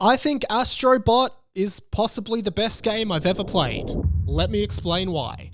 I think Astro Bot is possibly the best game I've ever played. Let me explain why.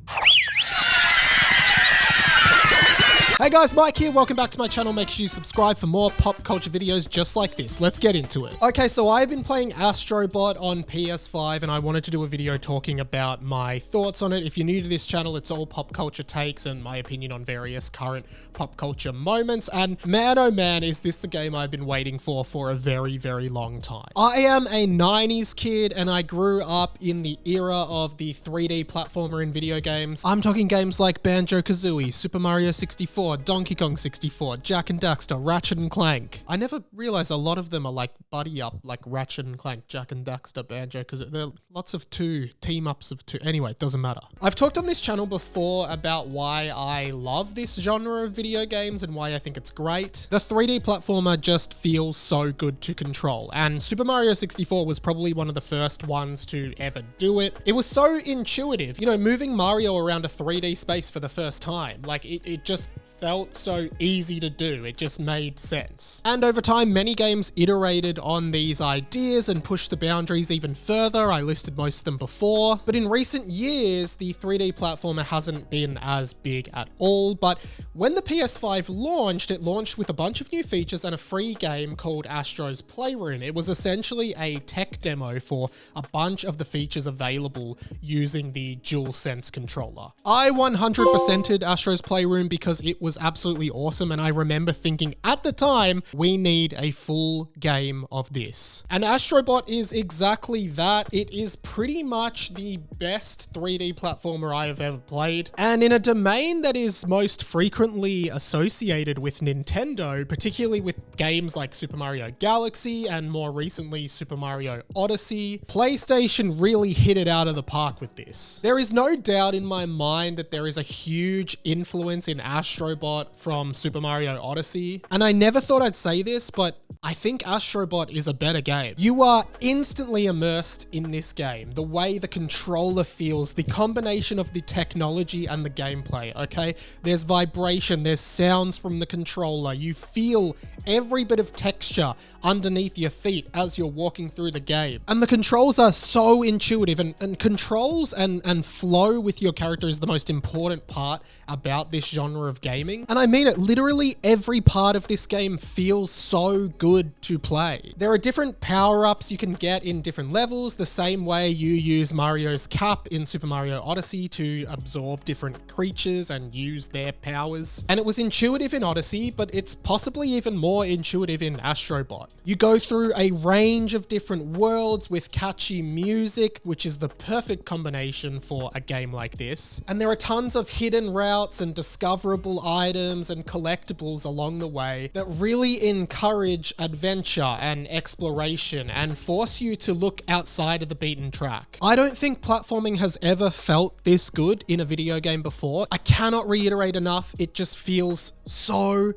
Hey guys, Mike here. Welcome back to my channel. Make sure you subscribe for more pop culture videos just like this. Let's get into it. Okay, so I've been playing Astro Bot on PS5 and I wanted to do a video talking about my thoughts on it. If you're new to this channel, it's all pop culture takes and my opinion on various current pop culture moments. And man, oh man, is this the game I've been waiting for a very, very long time. I am a 90s kid and I grew up in the era of the 3D platformer in video games. I'm talking games like Banjo-Kazooie, Super Mario 64, Donkey Kong 64, Jak and Daxter, Ratchet and Clank. I never realized a lot of them are like buddy up, like Ratchet and Clank, Jak and Daxter, Banjo-Kazooie. There are lots of team ups of two. Anyway, it doesn't matter. I've talked on this channel before about why I love this genre of video games and why I think it's great. The 3D platformer just feels so good to control, and Super Mario 64 was probably one of the first ones to ever do it. It was so intuitive, you know, moving Mario around a 3D space for the first time. Like it just felt so easy to do. It just made sense. And over time, many games iterated on these ideas and pushed the boundaries even further. I listed most of them before, but in recent years, the 3D platformer hasn't been as big at all. But when the PS5 launched, it launched with a bunch of new features and a free game called Astro's Playroom. It was essentially a tech demo for a bunch of the features available using the DualSense controller. I 100%ed Astro's Playroom because it was absolutely awesome, and I remember thinking at the time, we need a full game of this. And Astro Bot is exactly that. It is pretty much the best 3D platformer I have ever played, and in a domain that is most frequently associated with Nintendo, particularly with games like Super Mario Galaxy and more recently Super Mario Odyssey. PlayStation really hit it out of the park with this. There is no doubt in my mind that there is a huge influence in Astro Bot from Super Mario Odyssey. And I never thought I'd say this, but I think Astro Bot is a better game. You are instantly immersed in this game. The way the controller feels, the combination of the technology and the gameplay, okay? There's vibration, there's sounds from the controller. You feel every bit of texture underneath your feet as you're walking through the game. And the controls are so intuitive, and controls and flow with your character is the most important part about this genre of gaming. And I mean it, literally every part of this game feels so good to play. There are different power-ups you can get in different levels, the same way you use Mario's cap in Super Mario Odyssey to absorb different creatures and use their powers. And it was intuitive in Odyssey, but it's possibly even more intuitive in Astro Bot. You go through a range of different worlds with catchy music, which is the perfect combination for a game like this. And there are tons of hidden routes and discoverable items and collectibles along the way that really encourage adventure and exploration and force you to look outside of the beaten track. I don't think platforming has ever felt this good in a video game before. I cannot reiterate enough, it just feels so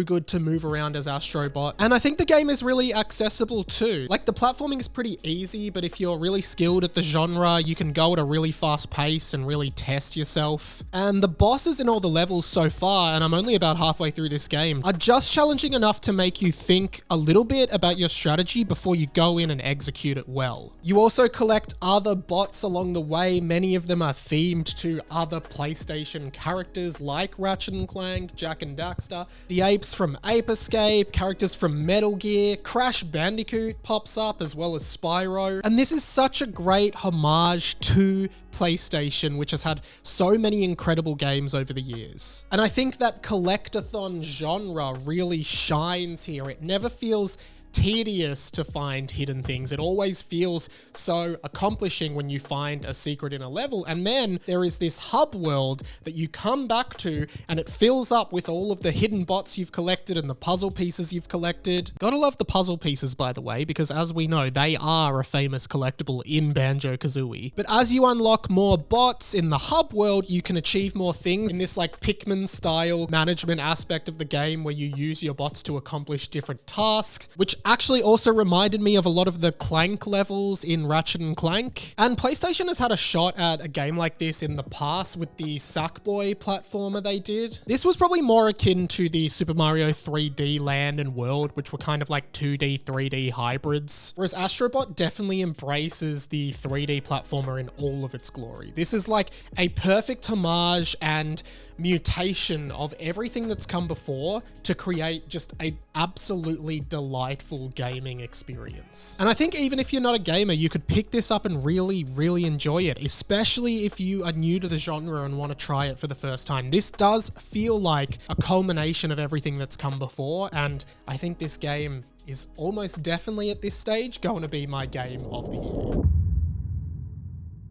good to move around as Astro Bot. And I think the game is really accessible too. Like, the platforming is pretty easy, but if you're really skilled at the genre, you can go at a really fast pace and really test yourself. And the bosses in all the levels so far, and I'm only about halfway through this game, are just challenging enough to make you think a little bit about your strategy before you go in and execute it well. You also collect other bots along the way. Many of them are themed to other PlayStation characters like Ratchet and Clank, Jak and Daxter, the apes from Ape Escape, characters from Metal Gear, Crash Bandicoot pops up, as well as Spyro. And this is such a great homage to PlayStation, which has had so many incredible games over the years. And I think that collectathon genre really shines here. It never feels tedious to find hidden things. It always feels so accomplishing when you find a secret in a level. And then there is this hub world that you come back to and it fills up with all of the hidden bots you've collected and the puzzle pieces you've collected. Gotta love the puzzle pieces, by the way, because as we know, they are a famous collectible in Banjo-Kazooie. But as you unlock more bots in the hub world, you can achieve more things in this like Pikmin style management aspect of the game where you use your bots to accomplish different tasks, which actually also reminded me of a lot of the Clank levels in Ratchet and Clank. And PlayStation has had a shot at a game like this in the past with the Sackboy platformer they did. This was probably more akin to the Super Mario 3D Land and World, which were kind of like 2D, 3D hybrids. Whereas Astro Bot definitely embraces the 3D platformer in all of its glory. This is like a perfect homage and mutation of everything that's come before to create just an absolutely delightful gaming experience. And I think even if you're not a gamer, you could pick this up and really, really enjoy it, especially if you are new to the genre and want to try it for the first time. This does feel like a culmination of everything that's come before, and I think this game is almost definitely at this stage going to be my game of the year.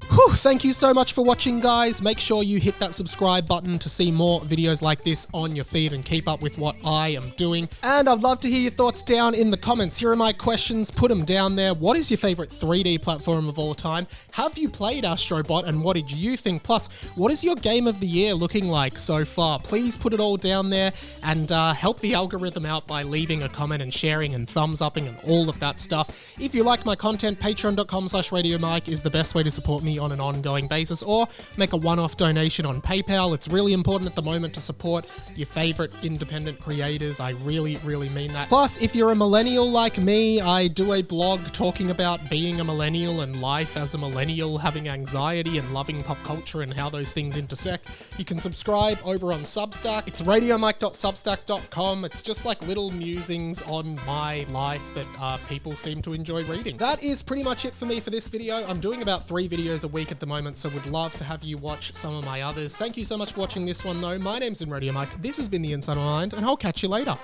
Whew, thank you so much for watching, guys. Make sure you hit that subscribe button to see more videos like this on your feed and keep up with what I am doing. And I'd love to hear your thoughts down in the comments. Here are my questions. Put them down there. What is your favorite 3D platform of all time? Have you played Astro Bot and what did you think? Plus, what is your game of the year looking like so far? Please put it all down there and help the algorithm out by leaving a comment and sharing and thumbs upping and all of that stuff. If you like my content, patreon.com/RadioMike is the best way to support me on an ongoing basis, or make a one-off donation on PayPal. It's really important at the moment to support your favorite independent creators. I really, really mean that. Plus, if you're a millennial like me, I do a blog talking about being a millennial and life as a millennial, having anxiety and loving pop culture and how those things intersect. You can subscribe over on Substack. It's radiomike.substack.com. It's just like little musings on my life that people seem to enjoy reading. That is pretty much it for me for this video. I'm doing about 3 videos a week at the moment, so would love to have you watch some of my others. Thank you so much for watching this one though. My name's Radio Mike. This has been The Inside Mind, and I'll catch you later.